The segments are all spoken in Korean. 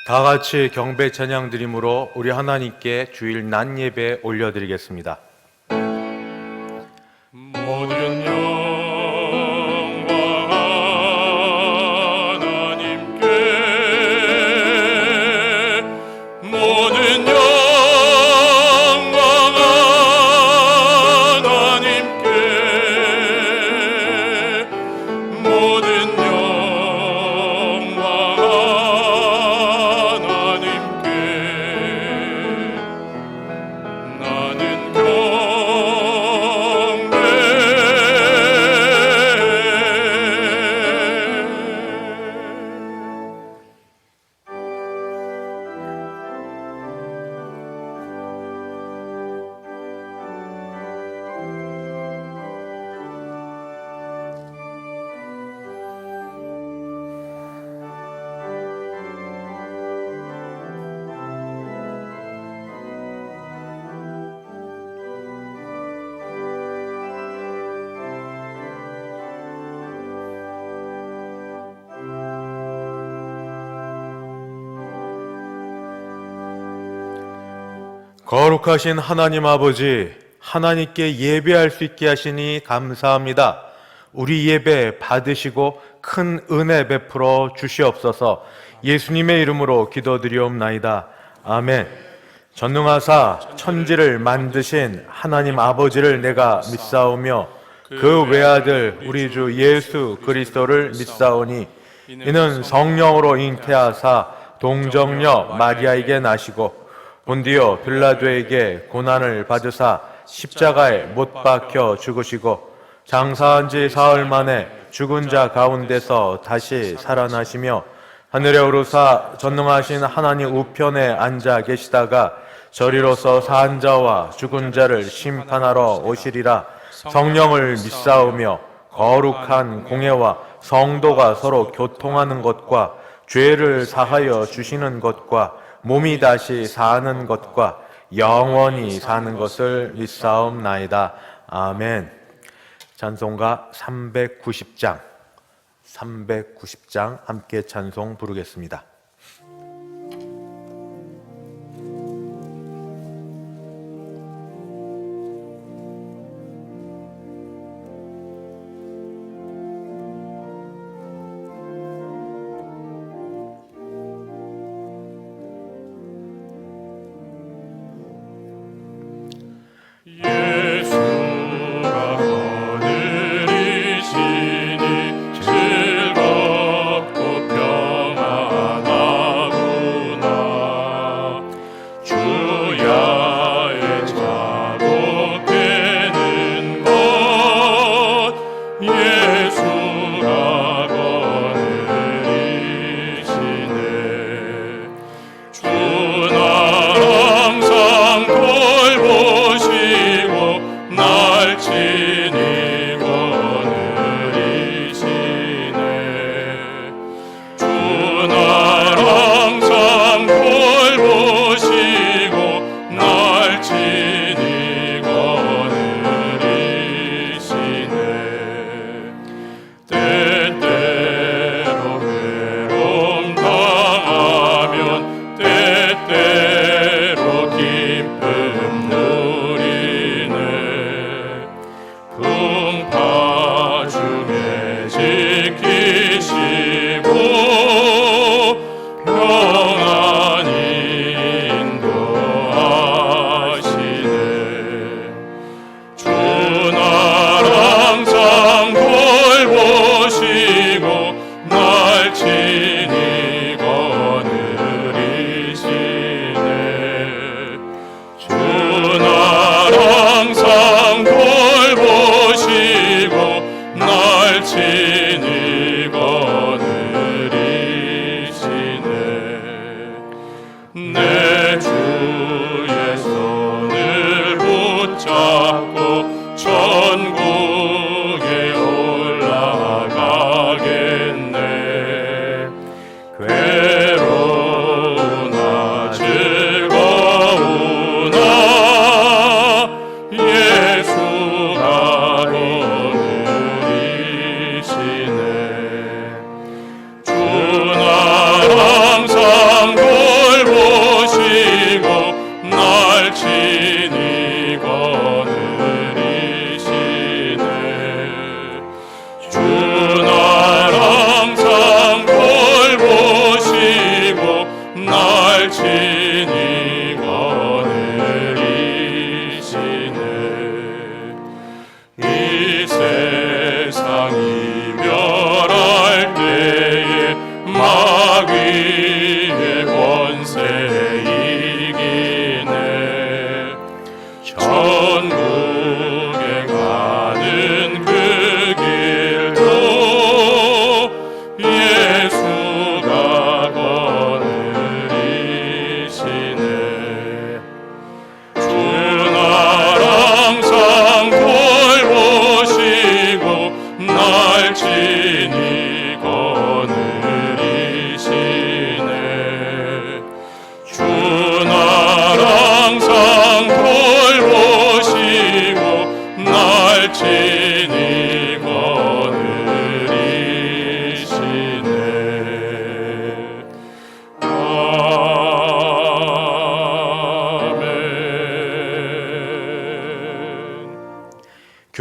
다 같이 경배 찬양 드림으로 우리 하나님께 주일 낮 예배 올려드리겠습니다. 모든 영광 하나님께, 모든 영광 하나님께, 모든 영광 하나님께. 나는 거룩하신 하나님 아버지, 하나님께 예배할 수 있게 하시니 감사합니다. 우리 예배 받으시고 큰 은혜 베풀어 주시옵소서. 예수님의 이름으로 기도드리옵나이다. 아멘. 전능하사 천지를 만드신 하나님 아버지를 내가 믿사오며 그 외아들 우리 주 예수 그리스도를 믿사오니 이는 성령으로 잉태하사 동정녀 마리아에게 나시고 본디오 빌라도에게 고난을 받으사 십자가에 못 박혀 죽으시고 장사한 지 사흘 만에 죽은 자 가운데서 다시 살아나시며 하늘에 오르사 전능하신 하나님 우편에 앉아 계시다가 저리로서 산 자와 죽은 자를 심판하러 오시리라. 성령을 믿사오며 거룩한 공예와 성도가 서로 교통하는 것과 죄를 사하여 주시는 것과 몸이 다시 사는 것과 영원히 사는 것을 믿사옵나이다. 아멘. 찬송가 390장 함께 찬송 부르겠습니다. 예수가 거느리시니 즐겁고 평안한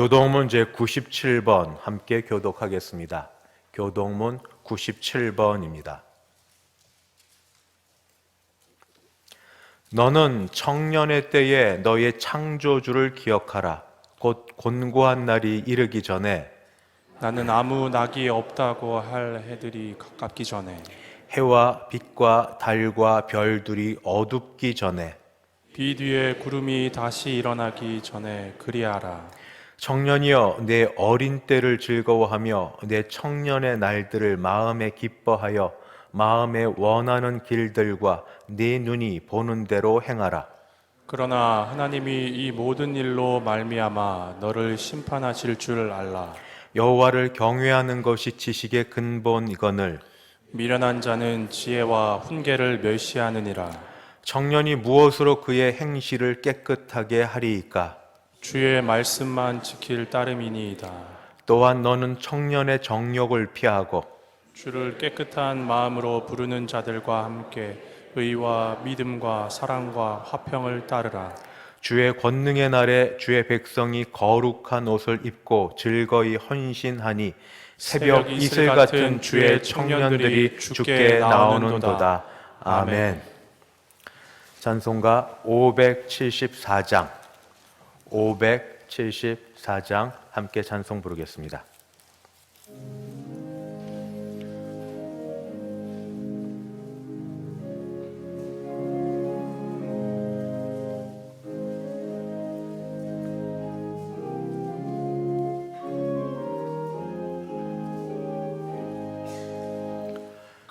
교동문 제97번 함께 교독하겠습니다. 교동문 97번입니다. 너는 청년의 때에 너의 창조주를 기억하라. 곧 곤고한 날이 이르기 전에 나는 아무 낙이 없다고 할 해들이 가깝기 전에 해와 빛과 달과 별들이 어둡기 전에 비 뒤에 구름이 다시 일어나기 전에 그리하라. 청년이여 내 어린 때를 즐거워하며 내 청년의 날들을 마음에 기뻐하여 마음에 원하는 길들과 네 눈이 보는 대로 행하라. 그러나 하나님이 이 모든 일로 말미암아 너를 심판하실 줄 알라. 여호와를 경외하는 것이 지식의 근본이거늘 미련한 자는 지혜와 훈계를 멸시하느니라. 청년이 무엇으로 그의 행실을 깨끗하게 하리이까? 주의 말씀만 지킬 따름이니이다. 또한 너는 청년의 정욕을 피하고 주를 깨끗한 마음으로 부르는 자들과 함께 의와 믿음과 사랑과 화평을 따르라. 주의 권능의 날에 주의 백성이 거룩한 옷을 입고 즐거이 헌신하니 새벽 이슬 같은 주의 청년들이 주께 나오는도다. 아멘. 찬송가 574장 함께 찬송 부르겠습니다.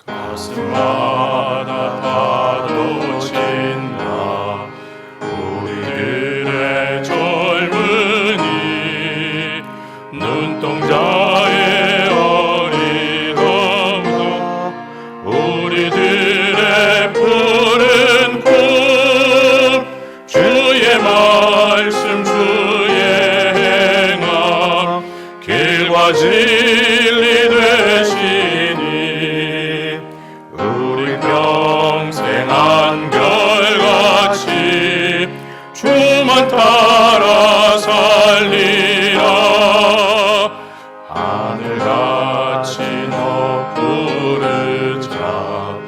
가슴마다 파도 친다 우리들의 젊은이 눈동자의 어린아이들 우리들의 푸른 꿈 주의 말씀 주의 행함 길과 진리 되시니 우리 평생 한결같이 주만 따라 살리라. 하늘같이 높부르자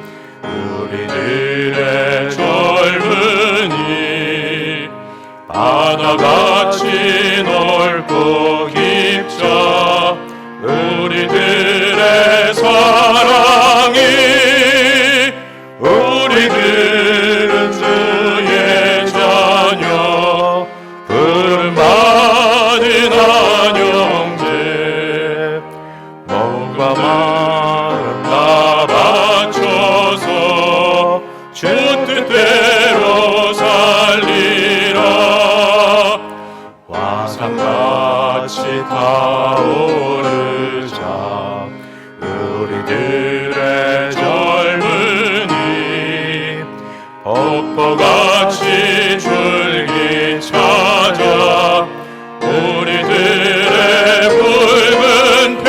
우리들의 젊은이 바다같이 넓고 깊자 우리들의 사랑이 우리들은 주의 자녀 부름받은 안영제 몸과 마음 다 바쳐서 주 뜻대로 살리라. 화산같이 타오르자 우리들의 젊은이 벚꽃같이 줄기 찾아 우리들의 붉은 피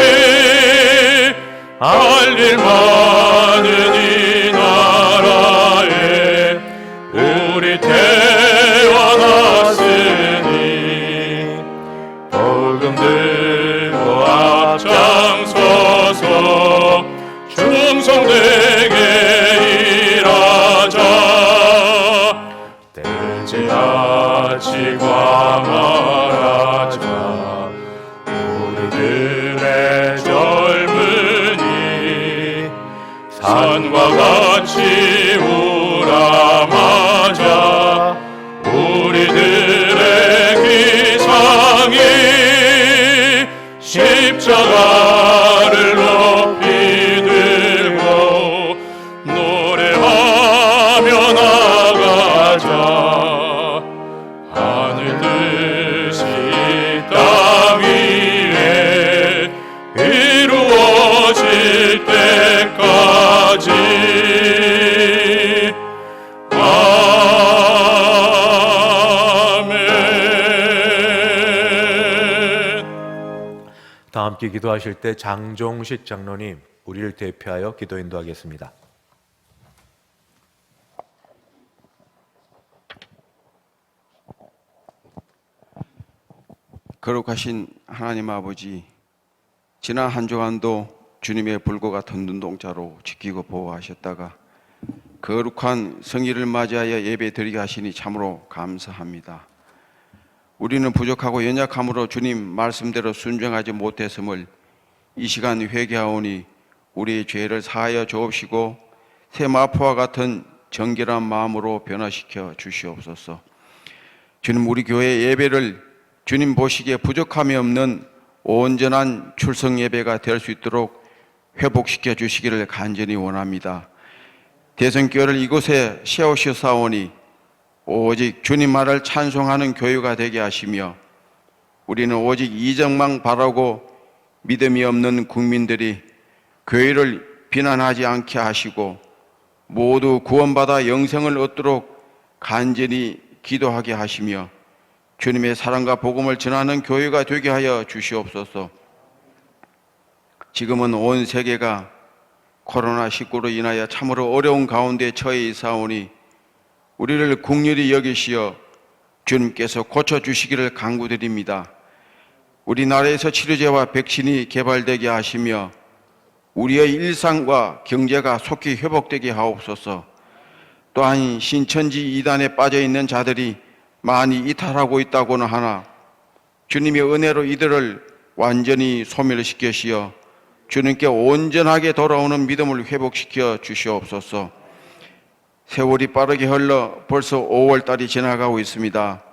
알릴 많은 이 나라에 우리 태어났으니 복음 들고 앞장서서 충성되게 일하자. 돼지같이 광활하자 우리들의 젊은이 산과 같이 우람하자 우리들의 기상이 십자가를 높이 들고 노래하며 나가자. 하늘 뜻이 땅 위에 이루어질 때까지. 다 함께 기도하실 때 장종식 장로님 우리를 대표하여 기도 인도하겠습니다. 거룩하신 하나님 아버지, 지난 한 주간도 주님의 불과 같은 눈동자로 지키고 보호하셨다가 거룩한 성일을 맞이하여 예배 드리게 하시니 참으로 감사합니다. 우리는 부족하고 연약함으로 주님 말씀대로 순종하지 못했음을 이 시간 회개하오니 우리의 죄를 사하여 주옵시고 새 마포와 같은 정결한 마음으로 변화시켜 주시옵소서. 주님, 우리 교회 예배를 주님 보시기에 부족함이 없는 온전한 출석 예배가 될 수 있도록 회복시켜 주시기를 간절히 원합니다. 대성교회를 이곳에 세우셨사오니 오직 주님 말을 찬송하는 교회가 되게 하시며 우리는 오직 이적만 바라고 믿음이 없는 국민들이 교회를 비난하지 않게 하시고 모두 구원받아 영생을 얻도록 간절히 기도하게 하시며 주님의 사랑과 복음을 전하는 교회가 되게 하여 주시옵소서. 지금은 온 세계가 코로나19로 인하여 참으로 어려운 가운데 처해 있사오니 우리를 긍휼히 여기시어 주님께서 고쳐주시기를 간구드립니다. 우리나라에서 치료제와 백신이 개발되게 하시며 우리의 일상과 경제가 속히 회복되게 하옵소서. 또한 신천지 이단에 빠져있는 자들이 많이 이탈하고 있다고는 하나 주님의 은혜로 이들을 완전히 소멸시키시어 주님께 온전하게 돌아오는 믿음을 회복시켜 주시옵소서. 세월이 빠르게 흘러 벌써 5월달이 지나가고 있습니다.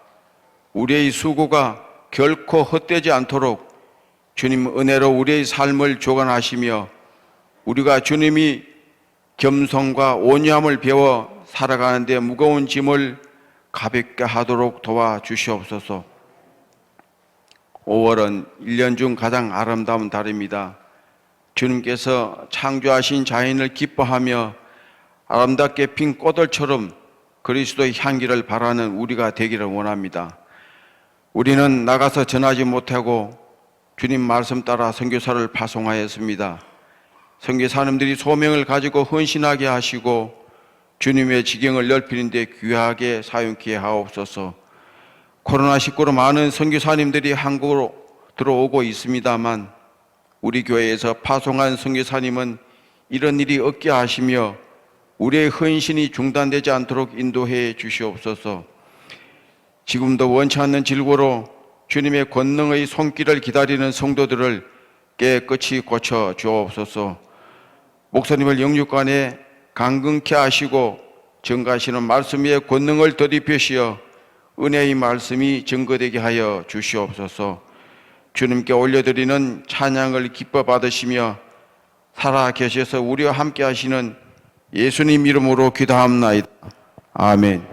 우리의 수고가 결코 헛되지 않도록 주님 은혜로 우리의 삶을 조관하시며 우리가 주님이 겸손과 온유함을 배워 살아가는데 무거운 짐을 가볍게 하도록 도와주시옵소서. 5월은 1년 중 가장 아름다운 달입니다. 주님께서 창조하신 자연을 기뻐하며 아름답게 핀 꽃들처럼 그리스도의 향기를 바라는 우리가 되기를 원합니다. 우리는 나가서 전하지 못하고 주님 말씀 따라 선교사를 파송하였습니다. 선교사님들이 소명을 가지고 헌신하게 하시고 주님의 지경을 넓히는 데 귀하게 사용케 하옵소서. 코로나19로 많은 선교사님들이 한국으로 들어오고 있습니다만 우리 교회에서 파송한 선교사님은 이런 일이 없게 하시며 우리의 헌신이 중단되지 않도록 인도해 주시옵소서. 지금도 원치 않는 질고로 주님의 권능의 손길을 기다리는 성도들을 깨끗이 고쳐 주옵소서. 목사님을 영육간에 강건케 하시고 증가하시는 말씀 위에 권능을 덧입히시어 은혜의 말씀이 증거되게 하여 주시옵소서. 주님께 올려드리는 찬양을 기뻐 받으시며 살아 계셔서 우리와 함께 하시는 예수님 이름으로 기도합나이다. 아멘.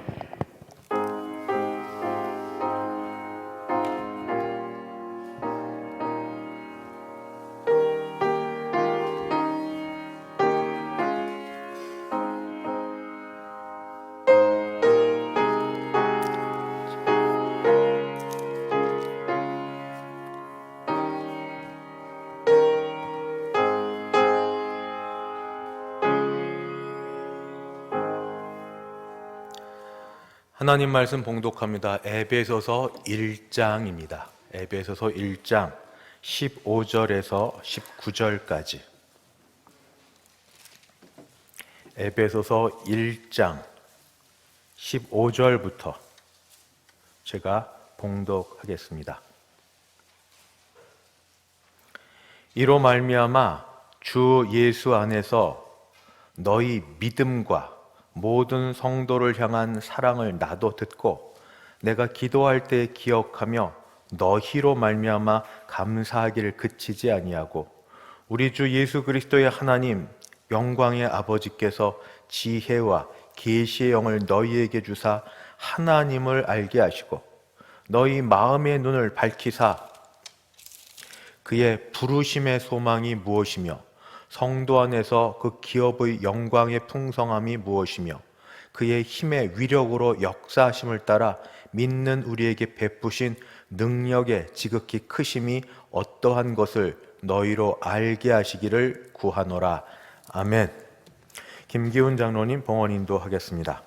하나님 말씀 봉독합니다. 에베소서 1장입니다. 에베소서 1장 15절에서 19절까지. 에베소서 1장 15절부터 제가 봉독하겠습니다. 이로 말미암아 주 예수 안에서 너희 믿음과 모든 성도를 향한 사랑을 나도 듣고 내가 기도할 때 기억하며 너희로 말미암아 감사하기를 그치지 아니하고 우리 주 예수 그리스도의 하나님 영광의 아버지께서 지혜와 계시의 영을 너희에게 주사 하나님을 알게 하시고 너희 마음의 눈을 밝히사 그의 부르심의 소망이 무엇이며 성도 안에서 그 기업의 영광의 풍성함이 무엇이며 그의 힘의 위력으로 역사하심을 따라 믿는 우리에게 베푸신 능력의 지극히 크심이 어떠한 것을 너희로 알게 하시기를 구하노라. 아멘. 김기훈 장로님 봉헌 인도하겠습니다.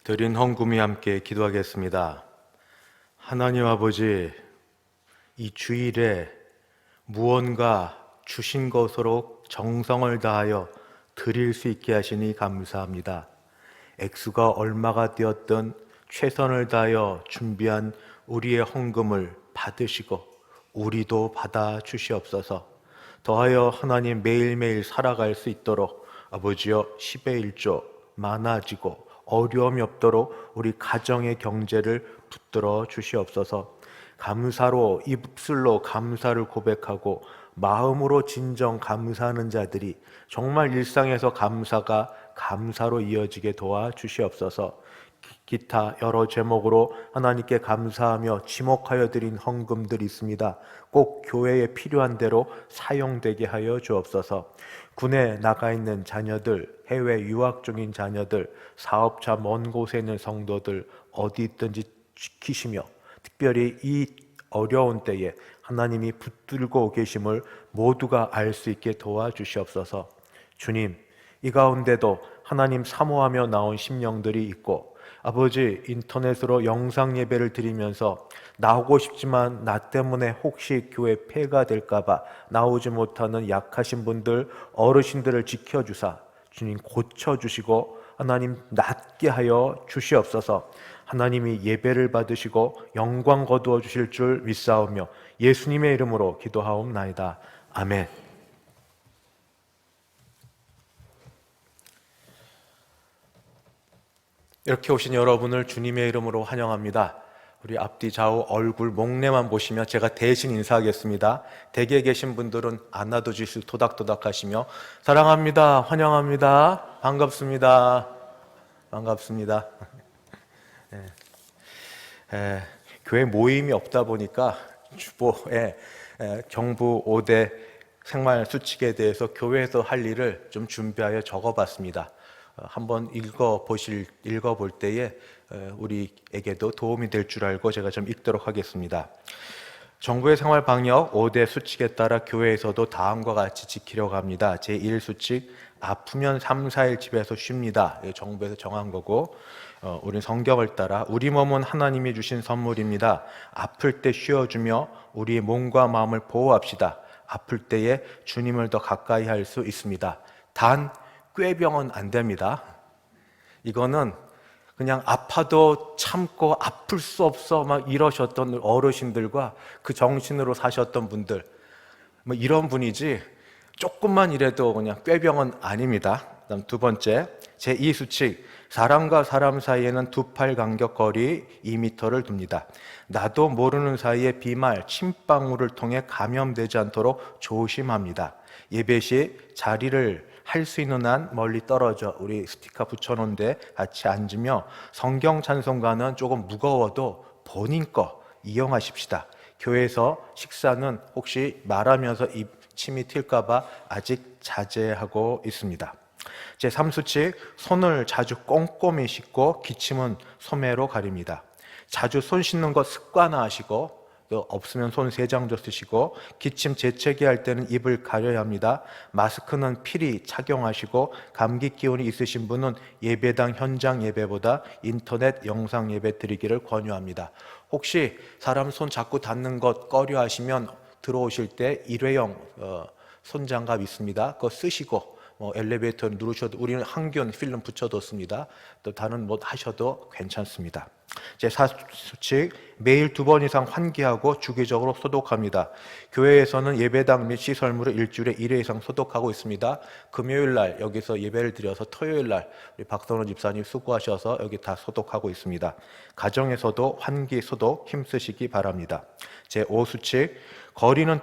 드린 헌금이 함께 기도하겠습니다. 하나님 아버지, 이 주일에 무언가 주신 것으로 정성을 다하여 드릴 수 있게 하시니 감사합니다. 액수가 얼마가 되었든 최선을 다하여 준비한 우리의 헌금을 받으시고 우리도 받아 주시옵소서. 더하여 하나님 매일매일 살아갈 수 있도록 아버지여 10의 1조 많아지고 어려움이 없도록 우리 가정의 경제를 붙들어 주시옵소서. 감사로 입술로 감사를 고백하고 마음으로 진정 감사하는 자들이 정말 일상에서 감사가 감사로 이어지게 도와 주시옵소서. 기타 여러 제목으로 하나님께 감사하며 지목하여 드린 헌금들이 있습니다. 꼭 교회에 필요한 대로 사용되게 하여 주옵소서. 군에 나가 있는 자녀들, 해외 유학 중인 자녀들, 사업자 먼 곳에 있는 성도들 어디 있든지 지키시며 특별히 이 어려운 때에 하나님이 붙들고 계심을 모두가 알 수 있게 도와주시옵소서. 주님, 이 가운데도 하나님 사모하며 나온 심령들이 있고 아버지 인터넷으로 영상 예배를 드리면서 나오고 싶지만 나 때문에 혹시 교회 폐가 될까봐 나오지 못하는 약하신 분들, 어르신들을 지켜주사 주님 고쳐주시고 하나님 낫게 하여 주시옵소서. 하나님이 예배를 받으시고 영광 거두어 주실 줄 믿사오며 예수님의 이름으로 기도하옵나이다. 아멘. 이렇게 오신 여러분을 주님의 이름으로 환영합니다. 우리 앞뒤 좌우 얼굴 목례만 보시면 제가 대신 인사하겠습니다. 댁에 계신 분들은 안아도 주실 토닥토닥 하시며 사랑합니다, 환영합니다, 반갑습니다, 반갑습니다. 교회 모임이 없다 보니까 주보에 정부 5대 생활 수칙에 대해서 교회에서 할 일을 좀 준비하여 적어봤습니다. 한번 읽어볼 때에 우리에게도 도움이 될 줄 알고 제가 좀 읽도록 하겠습니다. 정부의 생활 방역 5대 수칙에 따라 교회에서도 다음과 같이 지키려고 합니다. 제1수칙, 아프면 3, 4일 집에서 쉽니다. 정부에서 정한 거고 우리는 성경을 따라 우리 몸은 하나님이 주신 선물입니다. 아플 때 쉬어주며 우리의 몸과 마음을 보호합시다. 아플 때에 주님을 더 가까이 할 수 있습니다. 단 꾀병은 안 됩니다. 이거는 그냥 아파도 참고 아플 수 없어 막 이러셨던 어르신들과 그 정신으로 사셨던 분들 뭐 이런 분이지 조금만 이래도 그냥 꾀병은 아닙니다. 그다음 두 번째, 제2수칙, 사람과 사람 사이에는 두 팔 간격 거리 2m를 둡니다. 나도 모르는 사이에 비말, 침방울을 통해 감염되지 않도록 조심합니다. 예배 시 자리를 할 수 있는 한 멀리 떨어져 우리 스티커 붙여놓은 데 같이 앉으며 성경 찬송가는 조금 무거워도 본인 거 이용하십시다. 교회에서 식사는 혹시 말하면서 입 침이 튈까봐 아직 자제하고 있습니다. 제3수칙, 손을 자주 꼼꼼히 씻고 기침은 소매로 가립니다. 자주 손 씻는 것 습관화하시고 또 없으면 손 3장도 쓰시고 기침 재채기 할 때는 입을 가려야 합니다. 마스크는 필히 착용하시고 감기 기운이 있으신 분은 예배당 현장 예배보다 인터넷 영상 예배 드리기를 권유합니다. 혹시 사람 손 자꾸 닿는 것 꺼려 하시면 들어오실 때 일회용 손장갑 있습니다. 그거 쓰시고 엘리베이터 누르셔도 우리는 항균 필름 붙여뒀습니다. 또 다른 뭐 하셔도 괜찮습니다. 제4수칙, 매일 2번 이상 환기하고 주기적으로 소독합니다. 교회에서는 예배당 및 시설물을 일주일에 1회 이상 소독하고 있습니다. 금요일 날 여기서 예배를 드려서 토요일 날 우리 박선호 집사님 수고하셔서 여기 다 소독하고 있습니다. 가정에서도 환기 소독 힘쓰시기 바랍니다. 제5수칙, 거리는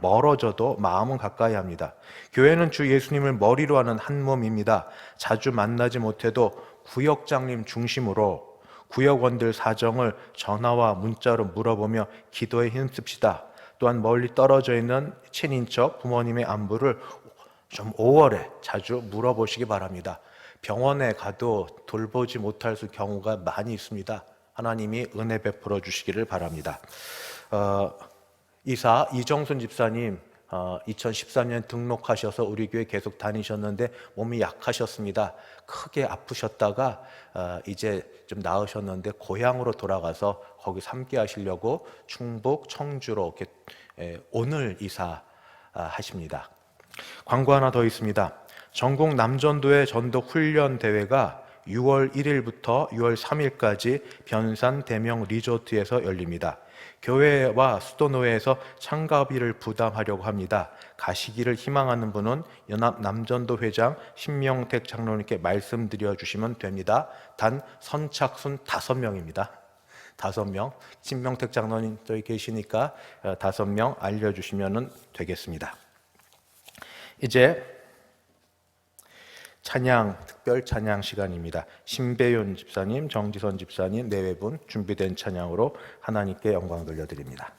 멀어져도 마음은 가까이 합니다. 교회는 주 예수님을 머리로 하는 한 몸입니다. 자주 만나지 못해도 구역장님 중심으로 구역원들 사정을 전화와 문자로 물어보며 기도에 힘씁시다. 또한 멀리 떨어져 있는 친인척 부모님의 안부를 좀 5월에 자주 물어보시기 바랍니다. 병원에 가도 돌보지 못할 경우가 많이 있습니다. 하나님이 은혜 베풀어 주시기를 바랍니다. 이사 이정순 집사님 2013년 등록하셔서 우리 교회 계속 다니셨는데 몸이 약하셨습니다. 크게 아프셨다가 이제 좀 나으셨는데 고향으로 돌아가서 거기 함께 하시려고 충북 청주로 이렇게 오늘 이사하십니다. 광고 하나 더 있습니다. 전국 남전도회 전독 훈련 대회가 6월 1일부터 6월 3일까지 변산 대명 리조트에서 열립니다. 교회와 수도노회에서 참가비를 부담하려고 합니다. 가시기를 희망하는 분은 연합 남전도 회장 신명택 장로님께 말씀드려 주시면 됩니다. 단 선착순 5명입니다. 5명. 신명택 장로님 저기 계시니까 5명 알려주시면 되겠습니다. 이제 찬양, 특별 찬양 시간입니다. 신배윤 집사님, 정지선 집사님, 네 분 준비된 찬양으로 하나님께 영광 돌려드립니다.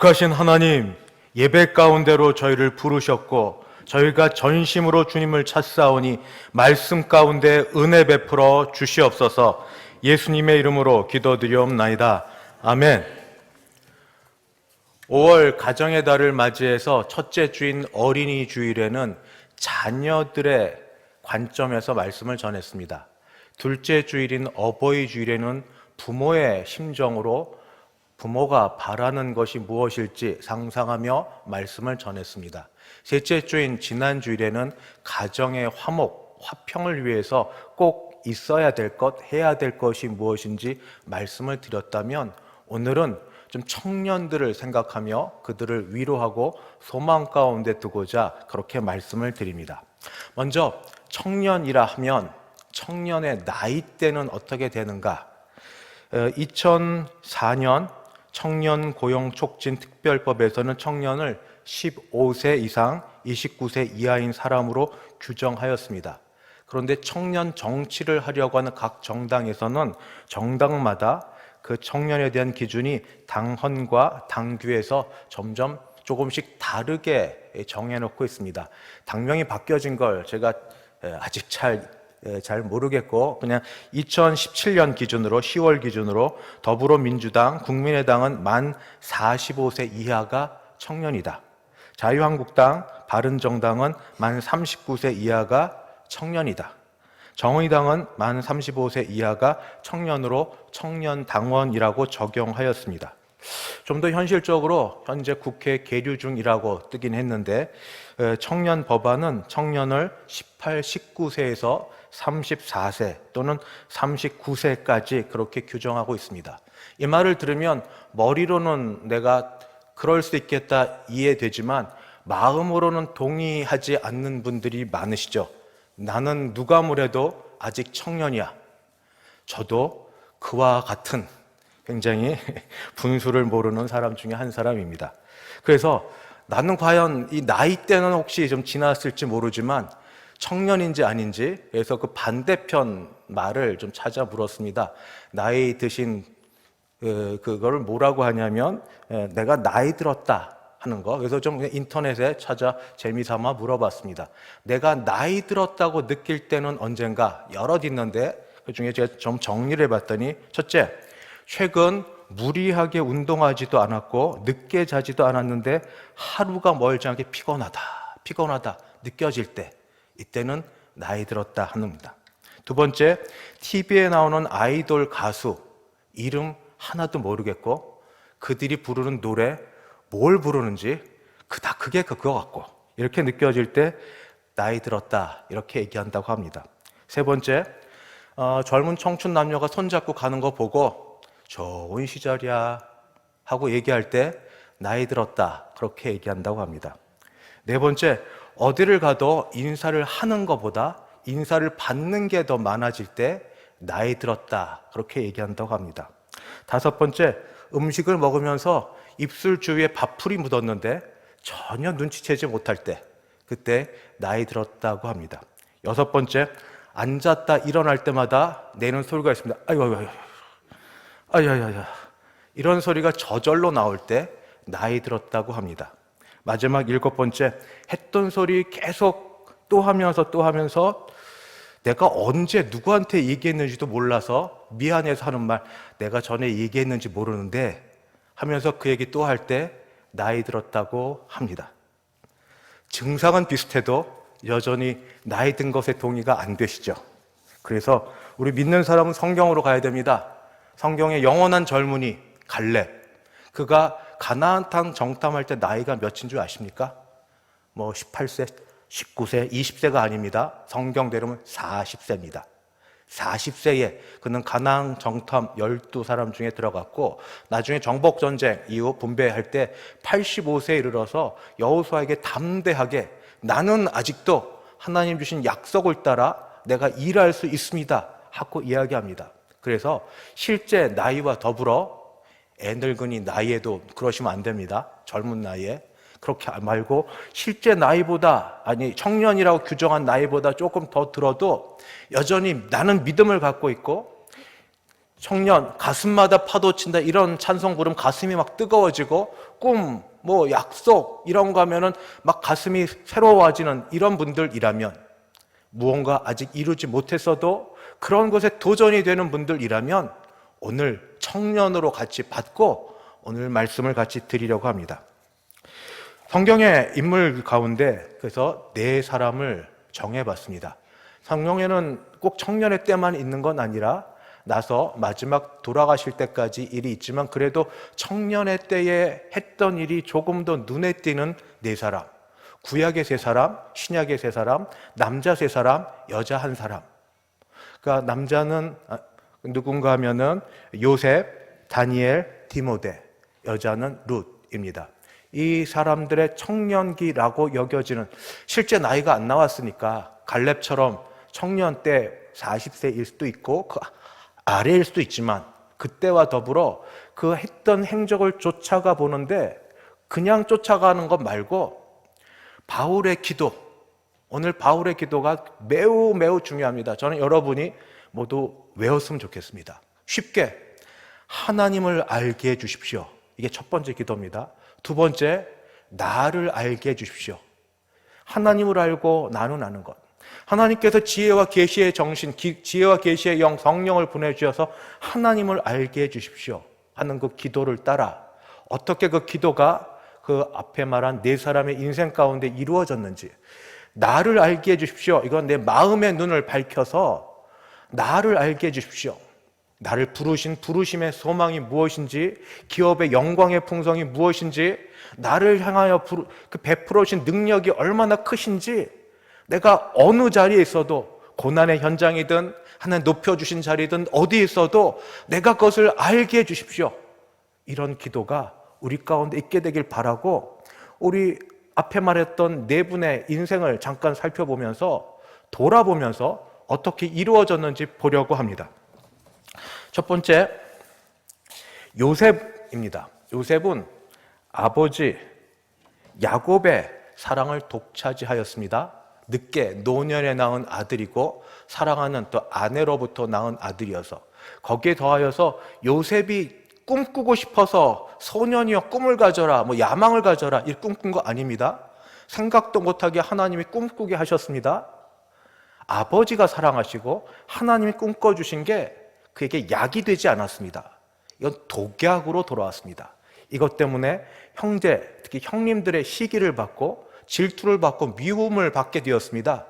거룩하신 하나님, 예배 가운데로 저희를 부르셨고 저희가 전심으로 주님을 찾사오니 말씀 가운데 은혜 베풀어 주시옵소서. 예수님의 이름으로 기도드리옵나이다. 아멘. 5월 가정의 달을 맞이해서 첫째 주인 어린이 주일에는 자녀들의 관점에서 말씀을 전했습니다. 둘째 주일인 어버이 주일에는 부모의 심정으로 부모가 바라는 것이 무엇일지 상상하며 말씀을 전했습니다. 셋째 주인 지난 주일에는 가정의 화목, 화평을 위해서 꼭 있어야 될 것, 해야 될 것이 무엇인지 말씀을 드렸다면 오늘은 좀 청년들을 생각하며 그들을 위로하고 소망 가운데 두고자 그렇게 말씀을 드립니다. 먼저 청년이라 하면 청년의 나이대는 어떻게 되는가? 2004년 청년 고용 촉진 특별법에서는 청년을 15세 이상 29세 이하인 사람으로 규정하였습니다. 그런데 청년 정치를 하려고 하는 각 정당에서는 정당마다 그 청년에 대한 기준이 당헌과 당규에서 점점 조금씩 다르게 정해놓고 있습니다. 당명이 바뀌어진 걸 제가 아직 잘 모르겠고 그냥 2017년 기준으로 10월 기준으로 더불어민주당, 국민의당은 만 45세 이하가 청년이다. 자유한국당, 바른정당은 만 39세 이하가 청년이다. 정의당은 만 35세 이하가 청년으로 청년당원이라고 적용하였습니다. 좀 더 현실적으로 현재 국회 계류 중이라고 뜨긴 했는데 청년 법안은 청년을 18, 19세에서 34세 또는 39세까지 그렇게 규정하고 있습니다. 이 말을 들으면 머리로는 내가 그럴 수 있겠다 이해되지만 마음으로는 동의하지 않는 분들이 많으시죠. 나는 누가 뭐래도 아직 청년이야. 저도 그와 같은 굉장히 분수를 모르는 사람 중에 한 사람입니다. 그래서 나는 과연 이 나이대는 혹시 좀 지났을지 모르지만 청년인지 아닌지 그래서 그 반대편 말을 좀 찾아 물었습니다. 나이 드신 그거를 뭐라고 하냐면 내가 나이 들었다 하는 거. 그래서 좀 인터넷에 찾아 재미삼아 물어봤습니다. 내가 나이 들었다고 느낄 때는 언젠가 여럿 있는데 그중에 제가 좀 정리를 해봤더니 첫째, 최근 무리하게 운동하지도 않았고 늦게 자지도 않았는데 하루가 멀지 않게 피곤하다 느껴질 때 이때는 나이 들었다 합니다. 두 번째, TV에 나오는 아이돌 가수 이름 하나도 모르겠고 그들이 부르는 노래 뭘 부르는지 그게 그거 같고 이렇게 느껴질 때 나이 들었다 이렇게 얘기한다고 합니다. 세 번째, 젊은 청춘 남녀가 손잡고 가는 거 보고 좋은 시절이야 하고 얘기할 때 나이 들었다 그렇게 얘기한다고 합니다. 네 번째, 어디를 가도 인사를 하는 것보다 인사를 받는 게 더 많아질 때 나이 들었다 그렇게 얘기한다고 합니다. 다섯 번째, 음식을 먹으면서 입술 주위에 밥풀이 묻었는데 전혀 눈치채지 못할 때 그때 나이 들었다고 합니다. 여섯 번째, 앉았다 일어날 때마다 내는 소리가 있습니다. 아야야야 이런 소리가 저절로 나올 때 나이 들었다고 합니다. 마지막 일곱 번째, 했던 소리 계속 또 하면서 내가 언제 누구한테 얘기했는지도 몰라서 미안해서 하는 말, 내가 전에 얘기했는지 모르는데 하면서 그 얘기 또 할 때 나이 들었다고 합니다. 증상은 비슷해도 여전히 나이 든 것에 동의가 안 되시죠. 그래서 우리 믿는 사람은 성경으로 가야 됩니다. 성경의 영원한 젊은이 갈렙, 그가 가나안 땅 정탐할 때 나이가 몇인 줄 아십니까? 18세, 19세, 20세가 아닙니다. 성경대로는 40세입니다. 40세에 그는 가나안 정탐 12사람 중에 들어갔고 나중에 정복전쟁 이후 분배할 때 85세에 이르러서 여호수아에게 담대하게 나는 아직도 하나님 주신 약속을 따라 내가 일할 수 있습니다 하고 이야기합니다. 그래서 실제 나이와 더불어 애늙은이 나이에도 그러시면 안 됩니다. 젊은 나이에 그렇게 말고 실제 나이보다 청년이라고 규정한 나이보다 조금 더 들어도 여전히 나는 믿음을 갖고 있고 청년 가슴마다 파도친다 이런 찬송 부르면 가슴이 막 뜨거워지고 꿈, 뭐 약속 이런 거 하면은 막 가슴이 새로워지는 이런 분들이라면, 무언가 아직 이루지 못했어도 그런 것에 도전이 되는 분들이라면 오늘 청년으로 같이 받고 오늘 말씀을 같이 드리려고 합니다. 성경의 인물 가운데 그래서 네 사람을 정해봤습니다. 성경에는 꼭 청년의 때만 있는 건 아니라 나서 마지막 돌아가실 때까지 일이 있지만 그래도 청년의 때에 했던 일이 조금 더 눈에 띄는 네 사람, 구약의 세 사람, 신약의 세 사람, 남자 세 사람, 여자 한 사람. 그러니까 남자는 누군가 하면은 요셉, 다니엘, 디모데, 여자는 룻입니다. 이 사람들의 청년기라고 여겨지는, 실제 나이가 안 나왔으니까 갈렙처럼 청년 때 40세일 수도 있고 그 아래일 수도 있지만 그때와 더불어 그 했던 행적을 쫓아가 보는데 그냥 쫓아가는 것 말고 바울의 기도, 오늘 바울의 기도가 매우 매우 중요합니다. 저는 여러분이 모두 외웠으면 좋겠습니다. 쉽게 하나님을 알게 해주십시오. 이게 첫 번째 기도입니다. 두 번째, 나를 알게 해주십시오. 하나님을 알고 나는 아는 것. 하나님께서 지혜와 계시의 정신, 지혜와 계시의 영, 성령을 보내주셔서 하나님을 알게 해주십시오 하는 그 기도를 따라 어떻게 그 기도가 그 앞에 말한 네 사람의 인생 가운데 이루어졌는지, 나를 알게 해주십시오. 이건 내 마음의 눈을 밝혀서 나를 알게 해주십시오. 나를 부르신 부르심의 소망이 무엇인지, 기업의 영광의 풍성이 무엇인지, 나를 향하여 그 베풀어 주신 능력이 얼마나 크신지, 내가 어느 자리에 있어도 고난의 현장이든 하나님 높여주신 자리든 어디에 있어도 내가 그것을 알게 해주십시오. 이런 기도가 우리 가운데 있게 되길 바라고, 우리 앞에 말했던 네 분의 인생을 잠깐 살펴보면서 돌아보면서 어떻게 이루어졌는지 보려고 합니다. 첫 번째, 요셉입니다. 요셉은 아버지 야곱의 사랑을 독차지하였습니다. 늦게 노년에 낳은 아들이고 사랑하는 또 아내로부터 낳은 아들이어서, 거기에 더하여서 요셉이 꿈꾸고 싶어서 소년이여 꿈을 가져라, 뭐 야망을 가져라, 이 꿈꾼 거 아닙니다. 생각도 못하게 하나님이 꿈꾸게 하셨습니다. 아버지가 사랑하시고 하나님이 꿈꿔주신 게 그에게 약이 되지 않았습니다. 이건 독약으로 돌아왔습니다. 이것 때문에 형제, 특히 형님들의 시기를 받고 질투를 받고 미움을 받게 되었습니다.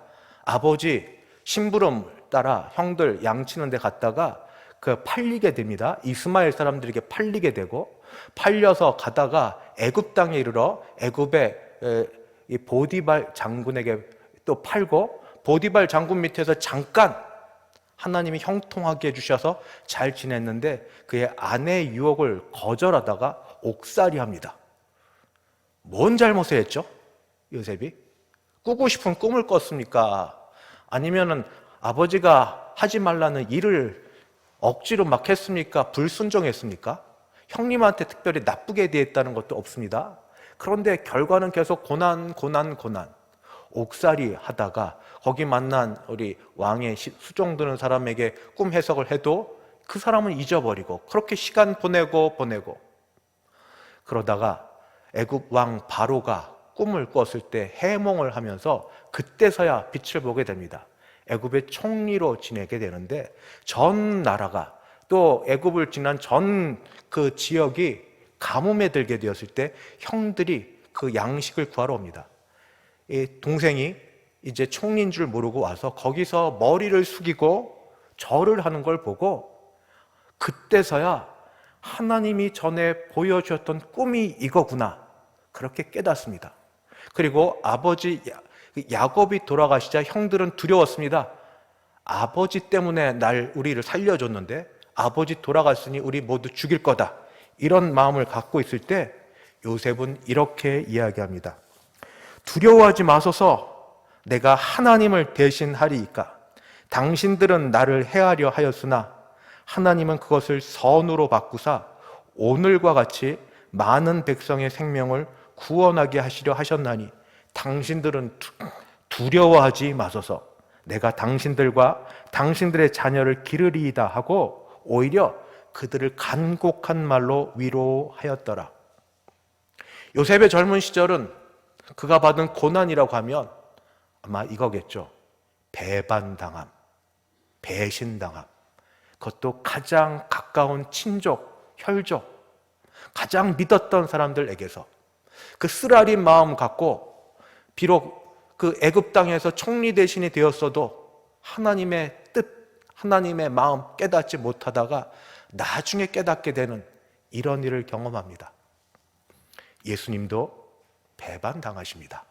아버지 심부름 따라 형들 양치는 데 갔다가 그 팔리게 됩니다. 이스마엘 사람들에게 팔리게 되고, 팔려서 가다가 애굽 땅에 이르러 애굽의 이 보디발 장군에게 또 팔고, 보디발 장군 밑에서 잠깐 하나님이 형통하게 해주셔서 잘 지냈는데 그의 아내의 유혹을 거절하다가 옥살이 합니다. 뭔 잘못을 했죠? 요셉이? 꾸고 싶은 꿈을 꿨습니까? 아니면은 아버지가 하지 말라는 일을 억지로 막 했습니까? 불순종했습니까? 형님한테 특별히 나쁘게 대했다는 것도 없습니다. 그런데 결과는 계속 고난. 옥살이 하다가 거기 만난 우리 왕의 수종 드는 사람에게 꿈 해석을 해도 그 사람은 잊어버리고 그렇게 시간 보내고 그러다가 애굽 왕 바로가 꿈을 꿨을 때 해몽을 하면서 그때서야 빛을 보게 됩니다. 애굽의 총리로 지내게 되는데 전 나라가, 또 애굽을 지난 전 그 지역이 가뭄에 들게 되었을 때 형들이 그 양식을 구하러 옵니다. 이 동생이 이제 총리인 줄 모르고 와서 거기서 머리를 숙이고 절을 하는 걸 보고 그때서야 하나님이 전에 보여주셨던 꿈이 이거구나, 그렇게 깨닫습니다. 그리고 아버지 야곱이 돌아가시자 형들은 두려웠습니다. 아버지 때문에 우리를 살려줬는데 아버지 돌아갔으니 우리 모두 죽일 거다, 이런 마음을 갖고 있을 때 요셉은 이렇게 이야기합니다. 두려워하지 마소서, 내가 하나님을 대신하리이까. 당신들은 나를 해하려 하였으나 하나님은 그것을 선으로 바꾸사 오늘과 같이 많은 백성의 생명을 구원하게 하시려 하셨나니 당신들은 두려워하지 마소서, 내가 당신들과 당신들의 자녀를 기르리이다 하고 오히려 그들을 간곡한 말로 위로하였더라. 요셉의 젊은 시절은 그가 받은 고난이라고 하면 아마 이거겠죠. 배반당함, 배신당함. 그것도 가장 가까운 친족, 혈족, 가장 믿었던 사람들에게서 그 쓰라린 마음 갖고 비록 그 애굽 땅에서 총리 대신이 되었어도 하나님의 뜻, 하나님의 마음 깨닫지 못하다가 나중에 깨닫게 되는 이런 일을 경험합니다. 예수님도 배반당하십니다.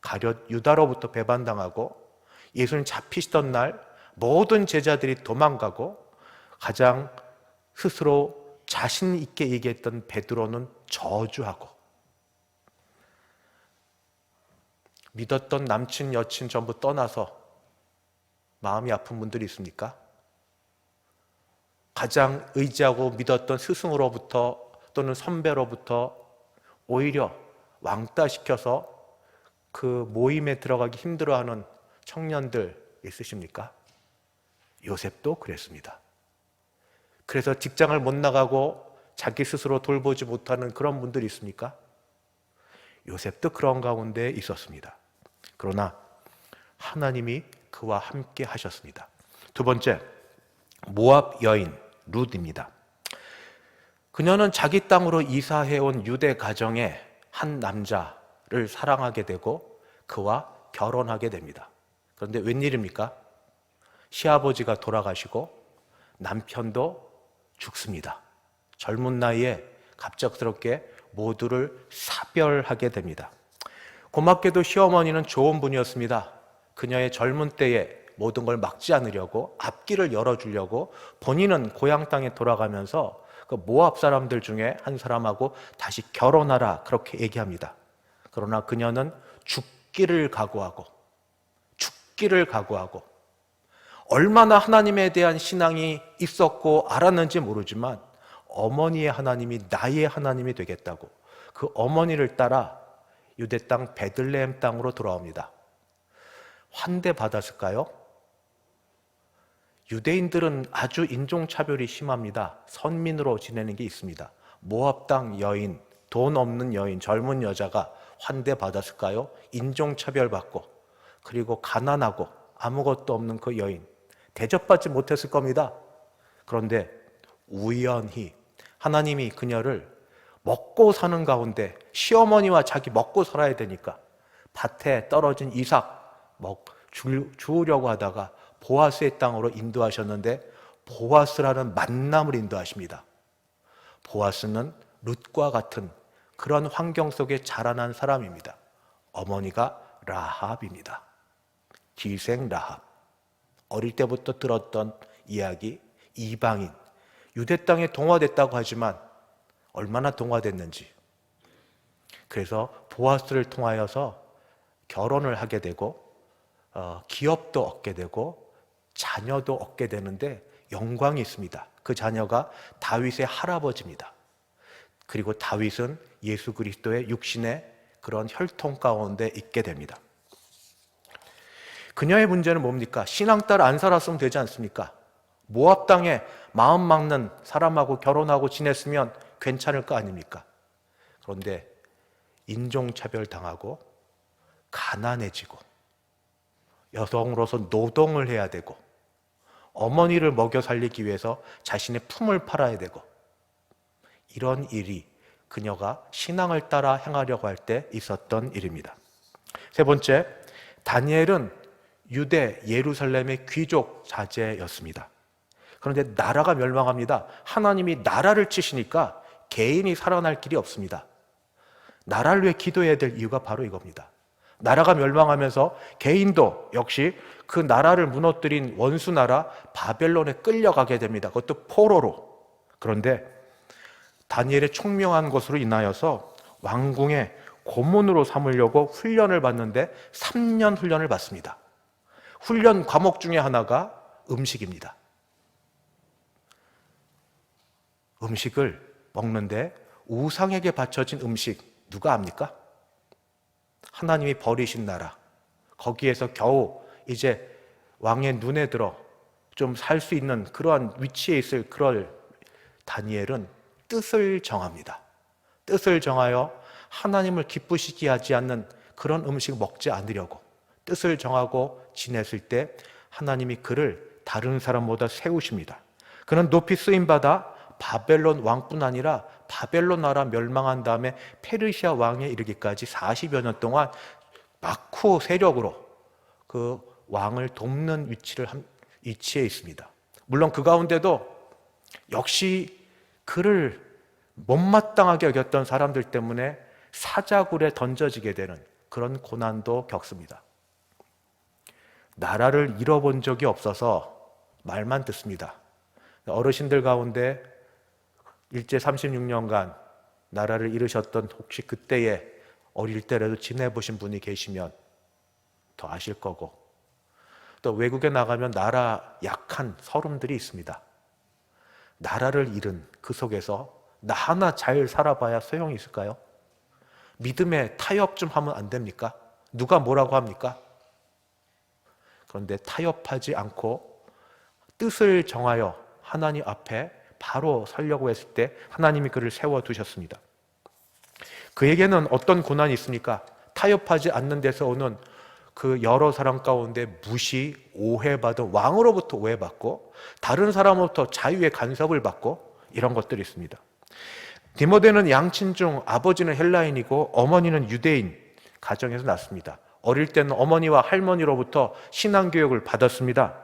가룟 유다로부터 배반당하고 예수님 잡히시던 날 모든 제자들이 도망가고 가장 스스로 자신 있게 얘기했던 베드로는 저주하고 믿었던 남친 여친 전부 떠나서 마음이 아픈 분들이 있습니까? 가장 의지하고 믿었던 스승으로부터 또는 선배로부터 오히려 왕따시켜서 그 모임에 들어가기 힘들어하는 청년들 있으십니까? 요셉도 그랬습니다. 그래서 직장을 못 나가고 자기 스스로 돌보지 못하는 그런 분들이 있습니까? 요셉도 그런 가운데 있었습니다. 그러나 하나님이 그와 함께 하셨습니다. 두 번째, 모압 여인 룻입니다. 그녀는 자기 땅으로 이사해온 유대 가정의 한 남자를 사랑하게 되고 그와 결혼하게 됩니다. 그런데 웬일입니까? 시아버지가 돌아가시고 남편도 죽습니다. 젊은 나이에 갑작스럽게 모두를 사별하게 됩니다. 고맙게도 시어머니는 좋은 분이었습니다. 그녀의 젊은 때에 모든 걸 막지 않으려고 앞길을 열어주려고 본인은 고향 땅에 돌아가면서 그 모압 사람들 중에 한 사람하고 다시 결혼하라 그렇게 얘기합니다. 그러나 그녀는 죽기를 각오하고 얼마나 하나님에 대한 신앙이 있었고 알았는지 모르지만 어머니의 하나님이 나의 하나님이 되겠다고 그 어머니를 따라 유대 땅 베들레헴 땅으로 돌아옵니다. 환대받았을까요? 유대인들은 아주 인종차별이 심합니다. 선민으로 지내는 게 있습니다. 모압 땅 여인, 돈 없는 여인, 젊은 여자가 환대받았을까요? 인종차별받고 그리고 가난하고 아무것도 없는 그 여인 대접받지 못했을 겁니다. 그런데 우연히 하나님이 그녀를 먹고 사는 가운데 시어머니와 자기 먹고 살아야 되니까 밭에 떨어진 이삭 주우려고 하다가 보아스의 땅으로 인도하셨는데 보아스라는 만남을 인도하십니다. 보아스는 룻과 같은 그런 환경 속에 자라난 사람입니다. 어머니가 라합입니다. 기생 라합. 어릴 때부터 들었던 이야기, 이방인. 유대 땅에 동화됐다고 하지만 얼마나 동화됐는지. 그래서 보아스를 통하여서 결혼을 하게 되고 기업도 얻게 되고 자녀도 얻게 되는데 영광이 있습니다. 그 자녀가 다윗의 할아버지입니다. 그리고 다윗은 예수 그리스도의 육신의 그런 혈통 가운데 있게 됩니다. 그녀의 문제는 뭡니까? 신앙 따라 안 살았으면 되지 않습니까? 모압 땅에 마음 막는 사람하고 결혼하고 지냈으면 괜찮을 거 아닙니까? 그런데 인종차별 당하고 가난해지고 여성으로서 노동을 해야 되고 어머니를 먹여 살리기 위해서 자신의 품을 팔아야 되고 이런 일이 그녀가 신앙을 따라 행하려고 할 때 있었던 일입니다. 세 번째, 다니엘은 유대 예루살렘의 귀족 자제였습니다. 그런데 나라가 멸망합니다. 하나님이 나라를 치시니까 개인이 살아날 길이 없습니다. 나라를 위해 기도해야 될 이유가 바로 이겁니다. 나라가 멸망하면서 개인도 역시 그 나라를 무너뜨린 원수 나라 바벨론에 끌려가게 됩니다. 그것도 포로로. 그런데 다니엘의 총명한 것으로 인하여서 왕궁의 고문으로 삼으려고 훈련을 받는데 3년 훈련을 받습니다. 훈련 과목 중에 하나가 음식입니다. 음식을 먹는데 우상에게 바쳐진 음식 누가 압니까? 하나님이 버리신 나라. 거기에서 겨우 이제 왕의 눈에 들어 좀 살 수 있는 그러한 위치에 있을 그럴 다니엘은 뜻을 정합니다. 뜻을 정하여 하나님을 기쁘시게 하지 않는 그런 음식 먹지 않으려고 뜻을 정하고 지냈을 때 하나님이 그를 다른 사람보다 세우십니다. 그는 높이 쓰임받아 바벨론 왕뿐 아니라 바벨론 나라 멸망한 다음에 페르시아 왕에 이르기까지 40여 년 동안 막후 세력으로 그 왕을 돕는 위치에 있습니다. 물론 그 가운데도 역시 그를 못마땅하게 여겼던 사람들 때문에 사자굴에 던져지게 되는 그런 고난도 겪습니다. 나라를 잃어본 적이 없어서 말만 듣습니다. 어르신들 가운데 일제 36년간 나라를 잃으셨던 혹시 그때에 어릴 때라도 지내보신 분이 계시면 더 아실 거고, 또 외국에 나가면 나라 약한 서름들이 있습니다. 나라를 잃은 그 속에서 나 하나 잘 살아봐야 소용이 있을까요? 믿음에 타협 좀 하면 안 됩니까? 누가 뭐라고 합니까? 그런데 타협하지 않고 뜻을 정하여 하나님 앞에 바로 서려고 했을 때 하나님이 그를 세워두셨습니다. 그에게는 어떤 고난이 있습니까? 타협하지 않는 데서 오는 그 여러 사람 가운데 무시, 오해받은 왕으로부터 오해받고 다른 사람으로부터 자유의 간섭을 받고 이런 것들이 있습니다. 디모데는 양친 중 아버지는 헬라인이고 어머니는 유대인 가정에서 났습니다. 어릴 때는 어머니와 할머니로부터 신앙교육을 받았습니다.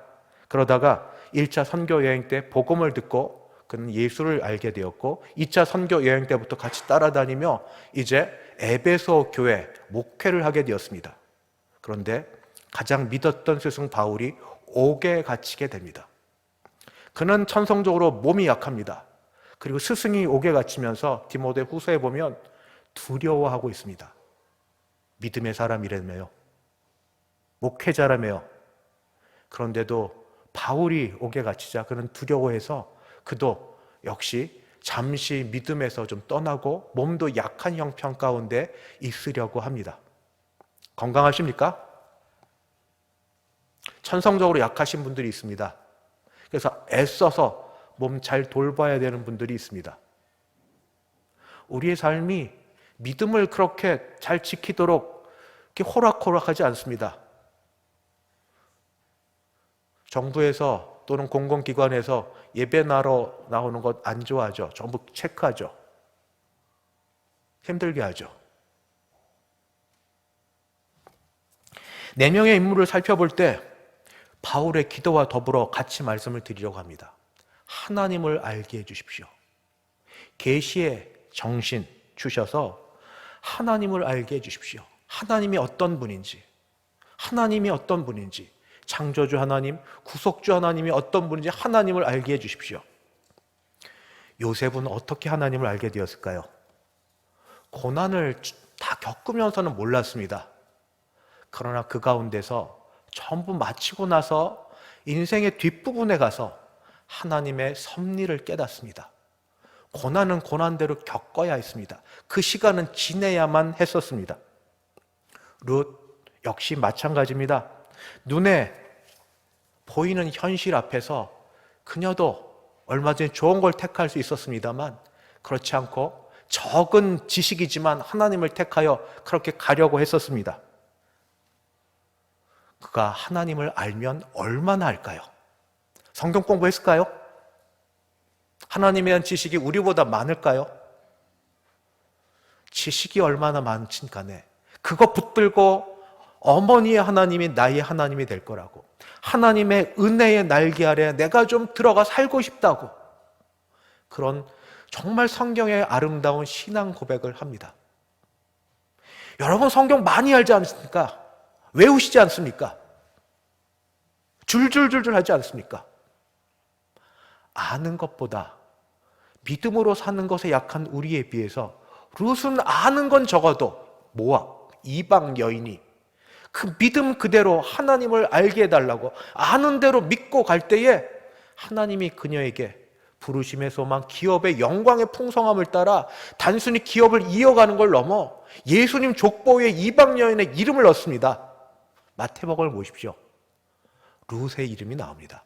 그러다가 1차 선교 여행 때 복음을 듣고 그는 예수를 알게 되었고 2차 선교 여행 때부터 같이 따라다니며 이제 에베소 교회 목회를 하게 되었습니다. 그런데 가장 믿었던 스승 바울이 옥에 갇히게 됩니다. 그는 천성적으로 몸이 약합니다. 그리고 스승이 옥에 갇히면서 디모데 후서에 보면 두려워하고 있습니다. 믿음의 사람이라며요. 목회자라며요. 그런데도 바울이 옥에 갇히자 그는 두려워해서 그도 역시 잠시 믿음에서 좀 떠나고 몸도 약한 형편 가운데 있으려고 합니다. 건강하십니까? 천성적으로 약하신 분들이 있습니다. 그래서 애써서 몸 잘 돌봐야 되는 분들이 있습니다. 우리의 삶이 믿음을 그렇게 잘 지키도록 이렇게 호락호락하지 않습니다. 정부에서 또는 공공기관에서 예배나러 나오는 것 안 좋아하죠. 전부 체크하죠. 힘들게 하죠. 4명의 인물을 살펴볼 때 바울의 기도와 더불어 같이 말씀을 드리려고 합니다. 하나님을 알게 해주십시오. 계시의 정신 주셔서 하나님을 알게 해주십시오. 하나님이 어떤 분인지, 하나님이 어떤 분인지, 창조주 하나님, 구속주 하나님이 어떤 분인지 하나님을 알게 해주십시오. 요셉은 어떻게 하나님을 알게 되었을까요? 고난을 다 겪으면서는 몰랐습니다. 그러나 그 가운데서 전부 마치고 나서 인생의 뒷부분에 가서 하나님의 섭리를 깨닫습니다. 고난은 고난대로 겪어야 했습니다. 그 시간은 지내야만 했었습니다. 룻 역시 마찬가지입니다. 눈에 보이는 현실 앞에서 그녀도 얼마 전에 좋은 걸 택할 수 있었습니다만 그렇지 않고 적은 지식이지만 하나님을 택하여 그렇게 가려고 했었습니다. 그가 하나님을 알면 얼마나 할까요? 성경 공부했을까요? 하나님에 대한 지식이 우리보다 많을까요? 지식이 얼마나 많진 간에 그거 붙들고 어머니의 하나님이 나의 하나님이 될 거라고, 하나님의 은혜의 날개 아래 내가 좀 들어가 살고 싶다고, 그런 정말 성경의 아름다운 신앙 고백을 합니다. 여러분 성경 많이 알지 않습니까? 외우시지 않습니까? 줄줄줄줄 하지 않습니까? 아는 것보다 믿음으로 사는 것에 약한 우리에 비해서 룻은 아는 건 적어도 모압, 이방 여인이 그 믿음 그대로 하나님을 알게 해달라고 아는 대로 믿고 갈 때에 하나님이 그녀에게 부르심의 소망, 기업의 영광의 풍성함을 따라 단순히 기업을 이어가는 걸 넘어 예수님 족보에 이방 여인의 이름을 넣습니다. 마태복음을 보십시오. 룻의 이름이 나옵니다.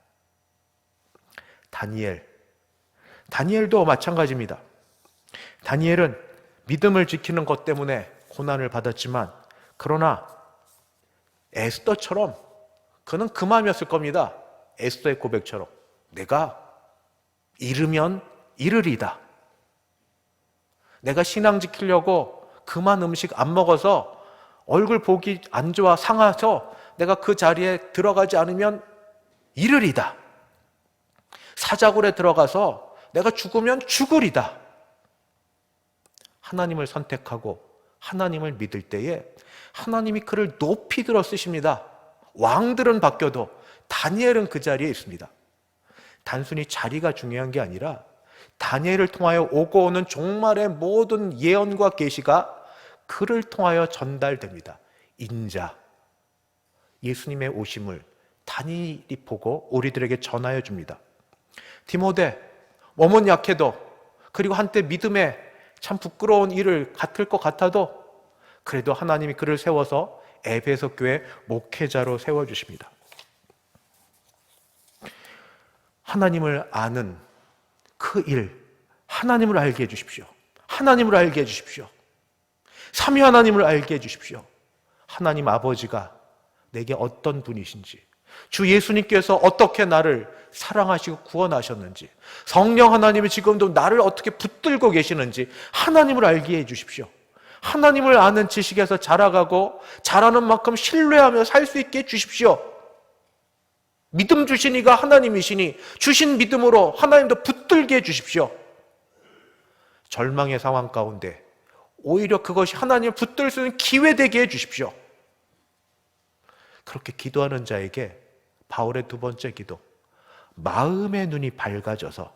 다니엘, 다니엘도 마찬가지입니다. 다니엘은 믿음을 지키는 것 때문에 고난을 받았지만, 그러나 에스더처럼 그는 그 마음이었을 겁니다. 에스더의 고백처럼 내가 이르면 이르리다. 내가 신앙 지키려고 그만 음식 안 먹어서 얼굴 보기 안 좋아 상해서 내가 그 자리에 들어가지 않으면 이르리다. 사자굴에 들어가서 내가 죽으면 죽으리다. 하나님을 선택하고 하나님을 믿을 때에 하나님이 그를 높이 들어 쓰십니다. 왕들은 바뀌어도 다니엘은 그 자리에 있습니다. 단순히 자리가 중요한 게 아니라 다니엘을 통하여 오고 오는 종말의 모든 예언과 계시가 그를 통하여 전달됩니다. 인자, 예수님의 오심을 다니엘이 보고 우리들에게 전하여 줍니다. 디모데, 몸은 약해도, 그리고 한때 믿음에 참 부끄러운 일을 같을 것 같아도 그래도 하나님이 그를 세워서 에베소 교회 목회자로 세워주십니다. 하나님을 아는 그 일, 하나님을 알게 해주십시오. 하나님을 알게 해주십시오. 삼위 하나님을 알게 해주십시오. 하나님 아버지가 내게 어떤 분이신지, 주 예수님께서 어떻게 나를 사랑하시고 구원하셨는지, 성령 하나님이 지금도 나를 어떻게 붙들고 계시는지 하나님을 알게 해주십시오. 하나님을 아는 지식에서 자라가고 자라는 만큼 신뢰하며 살 수 있게 해주십시오. 믿음 주신 이가 하나님이시니 주신 믿음으로 하나님도 붙들게 해주십시오. 절망의 상황 가운데 오히려 그것이 하나님을 붙들 수 있는 기회 되게 해주십시오. 그렇게 기도하는 자에게 바울의 두 번째 기도, 마음의 눈이 밝아져서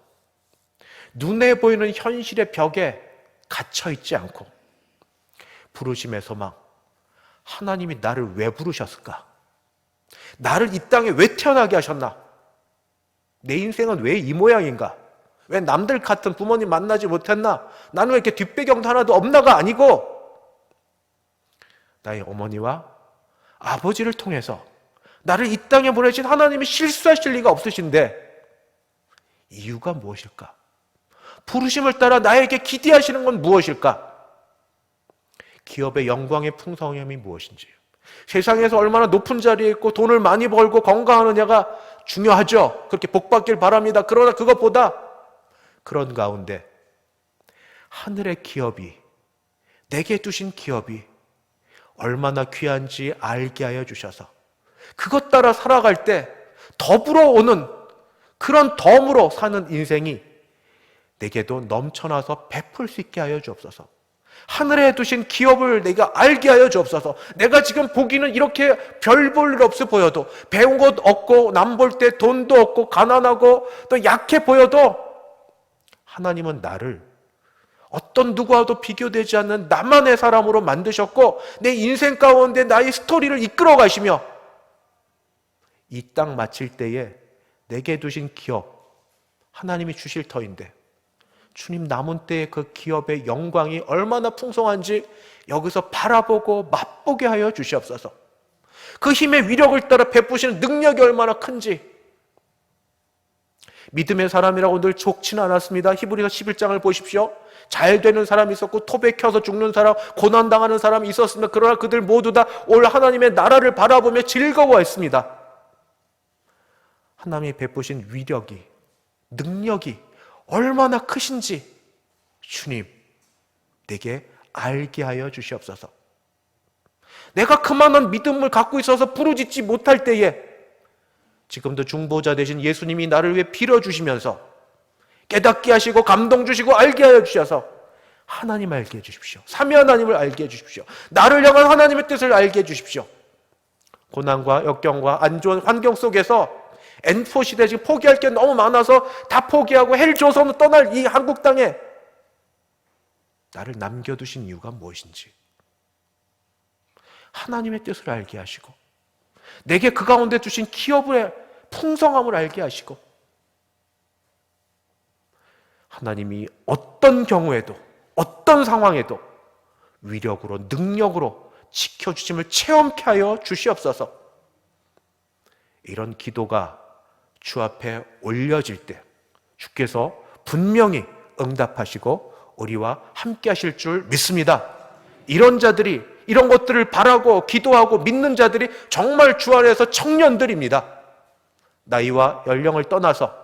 눈에 보이는 현실의 벽에 갇혀있지 않고 부르심의 소망, 하나님이 나를 왜 부르셨을까? 나를 이 땅에 왜 태어나게 하셨나? 내 인생은 왜 이 모양인가? 왜 남들 같은 부모님 만나지 못했나? 나는 왜 이렇게 뒷배경도 하나도 없나가 아니고 나의 어머니와 아버지를 통해서 나를 이 땅에 보내신 하나님이 실수하실 리가 없으신데 이유가 무엇일까? 부르심을 따라 나에게 기대하시는 건 무엇일까? 기업의 영광의 풍성함이 무엇인지, 세상에서 얼마나 높은 자리에 있고 돈을 많이 벌고 건강하느냐가 중요하죠. 그렇게 복받길 바랍니다. 그러나 그것보다 그런 가운데 하늘의 기업이, 내게 두신 기업이 얼마나 귀한지 알게 하여 주셔서 그것 따라 살아갈 때 더불어 오는 그런 덤으로 사는 인생이 내게도 넘쳐나서 베풀 수 있게 하여 주옵소서. 하늘에 두신 기업을 내가 알게 하여 주옵소서. 내가 지금 보기는 이렇게 별 볼 일 없어 보여도, 배운 것 없고 남 볼 때 돈도 없고 가난하고 또 약해 보여도 하나님은 나를 어떤 누구와도 비교되지 않는 나만의 사람으로 만드셨고 내 인생 가운데 나의 스토리를 이끌어 가시며 이 땅 마칠 때에 내게 두신 기업, 하나님이 주실 터인데 주님 남은 때의 그 기업의 영광이 얼마나 풍성한지 여기서 바라보고 맛보게 하여 주시옵소서. 그 힘의 위력을 따라 베푸시는 능력이 얼마나 큰지. 믿음의 사람이라고 늘 좋지는 않았습니다. 히브리서 11장을 보십시오. 잘 되는 사람이 있었고 토백혀서 죽는 사람, 고난당하는 사람이 있었습니다. 그러나 그들 모두 다 올 하나님의 나라를 바라보며 즐거워했습니다. 하나님이 베푸신 위력이, 능력이 얼마나 크신지 주님 내게 알게 하여 주시옵소서. 내가 그만한 믿음을 갖고 있어서 부르짖지 못할 때에 지금도 중보자 되신 예수님이 나를 위해 빌어주시면서 깨닫게 하시고 감동 주시고 알게 하여 주셔서 하나님 알게 해주십시오. 삼위 하나님을 알게 해주십시오. 나를 향한 하나님의 뜻을 알게 해주십시오. 고난과 역경과 안 좋은 환경 속에서 N4 시대 지금 포기할 게 너무 많아서 다 포기하고 헬 조선으로 떠날 이 한국 땅에 나를 남겨두신 이유가 무엇인지 하나님의 뜻을 알게 하시고 내게 그 가운데 두신 기업의 풍성함을 알게 하시고 하나님이 어떤 경우에도 어떤 상황에도 위력으로 능력으로 지켜주심을 체험케 하여 주시옵소서. 이런 기도가 주 앞에 올려질 때 주께서 분명히 응답하시고 우리와 함께 하실 줄 믿습니다. 이런 자들이, 이런 것들을 바라고 기도하고 믿는 자들이 정말 주 안에서 청년들입니다. 나이와 연령을 떠나서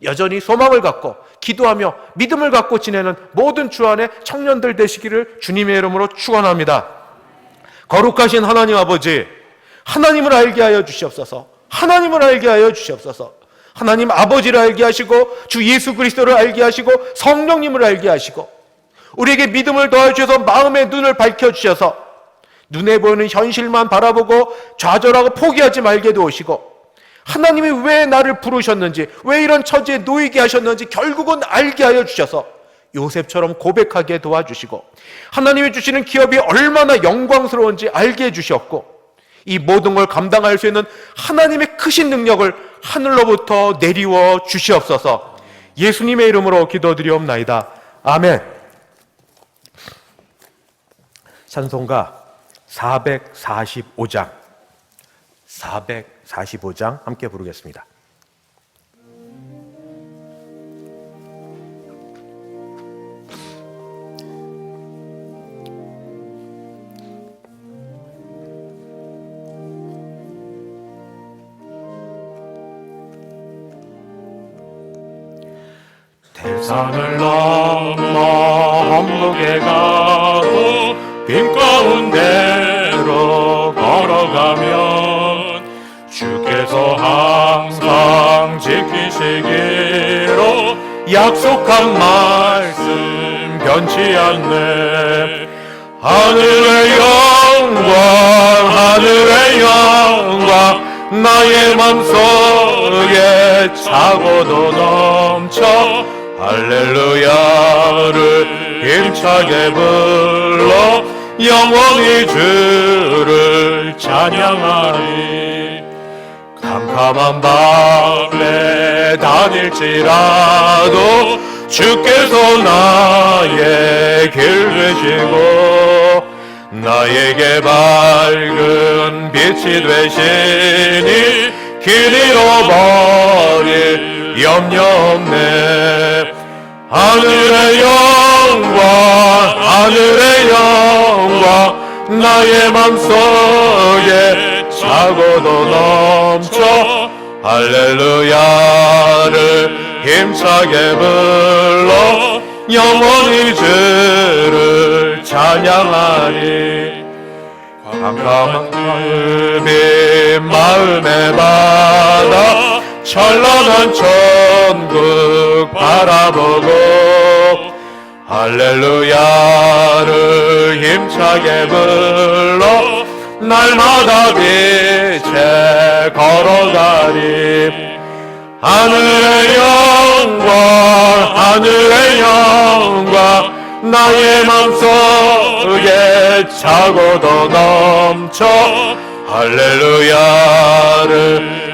여전히 소망을 갖고 기도하며 믿음을 갖고 지내는 모든 주 안의 청년들 되시기를 주님의 이름으로 축원합니다. 거룩하신 하나님 아버지, 하나님을 알게 하여 주시옵소서. 하나님을 알게 하여 주시옵소서. 하나님 아버지를 알게 하시고 주 예수 그리스도를 알게 하시고 성령님을 알게 하시고 우리에게 믿음을 더해주셔서 마음의 눈을 밝혀주셔서 눈에 보이는 현실만 바라보고 좌절하고 포기하지 말게 도우시고 하나님이 왜 나를 부르셨는지, 왜 이런 처지에 놓이게 하셨는지 결국은 알게 하여 주셔서 요셉처럼 고백하게 도와주시고 하나님이 주시는 기업이 얼마나 영광스러운지 알게 해주셨고 이 모든 걸 감당할 수 있는 하나님의 크신 능력을 하늘로부터 내리워 주시옵소서. 예수님의 이름으로 기도드리옵나이다. 아멘. 찬송가 445장 함께 부르겠습니다. 산을 넘어 험곡에 가고 빈 가운데로 걸어가면 주께서 항상 지키시기로 약속한 말씀 변치 않네. 하늘의 영광, 하늘의 영광, 나의 맘속에 차고도 넘쳐 할렐루야를 힘차게 불러 영원히 주를 찬양하리. 캄캄한 밤에 다닐지라도 주께서 나의 길 되시고 나에게 밝은 빛이 되시니 길 잃어버릴 염려 없네. 하늘의 영광, 하늘의 영광, 나의 맘속에 차고도 넘쳐 할렐루야를 힘차게 불러 영원히 주를 찬양하리. 캄캄한 마음의 바다 찬란한 천국 바라보고 할렐루야를 힘차게 불러 날마다 빛에 걸어가리. 하늘의 영광, 하늘의 영광, 나의 맘속에 차고도 넘쳐 할렐루야를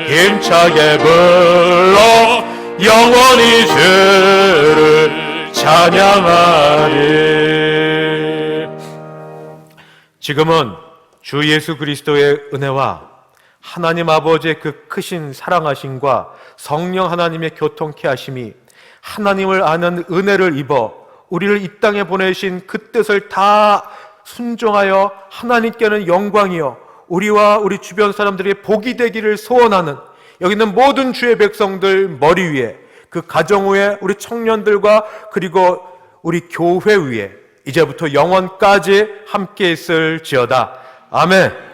힘차게 불러 영원히 주를 찬양하리. 지금은 주 예수 그리스도의 은혜와 하나님 아버지의 그 크신 사랑하심과 성령 하나님의 교통케 하심이 하나님을 아는 은혜를 입어 우리를 이 땅에 보내신 그 뜻을 다 순종하여 하나님께는 영광이요 우리와 우리 주변 사람들의 복이 되기를 소원하는 여기 있는 모든 주의 백성들 머리 위에 그 가정 위에 우리 청년들과 그리고 우리 교회 위에 이제부터 영원까지 함께 있을지어다. 아멘.